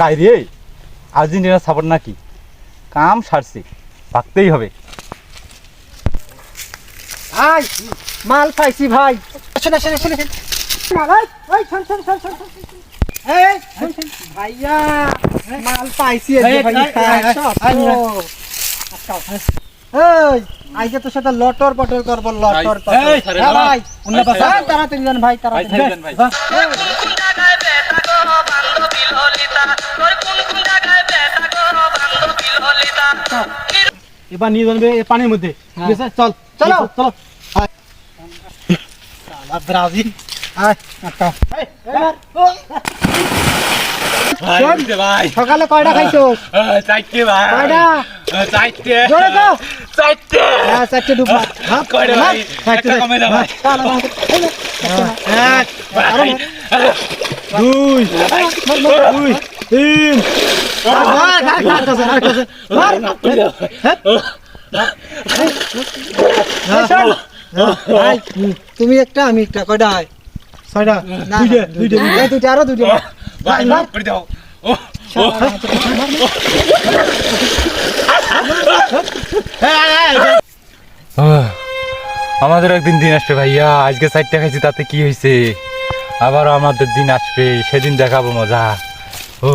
কাই রে Argentina support নাকি কাম সারছে ভাগতেই হবে আই মাল পাইছি ভাই শুনে শুনে শুনে এই শুন শুন শুন শুন এই শুন শুন ভাইয়া মাল পাইছি এই আইকে তোর সাথে লটর পটর করবো লটর পটর ভাই অন্য পাশা তাড়াতাড়ি যান ভাই তাড়াতাড়ি যান ভাই এবার নিয়ে যাবে পানির মধ্যে ঠিক আছে চল চলো চলো সালা ব্রাজিল আয় আচ্ছা ভাই সকালে কয়টা খাইছোস চাইতে ভাই কয়টা চাইতে জোরে তো চাইতে হ্যাঁ চারটে ডুব মার হ্যাঁ কয়টা ভাই একটা কমে দাও ভাই এক দুই দুই তিন তুমি একটা আমি একটা কয়টা হয় ছয়টা না দুইটা দুইটা আরো দুইটা ভাই মার করে দাও ও আমাদের একদিন দিন আসবে ভাইয়া আজকে 4টা খাইছি তাতে কি হয়েছে আবার আমাদের দিন আসবে সেদিন দেখাবো মজা ও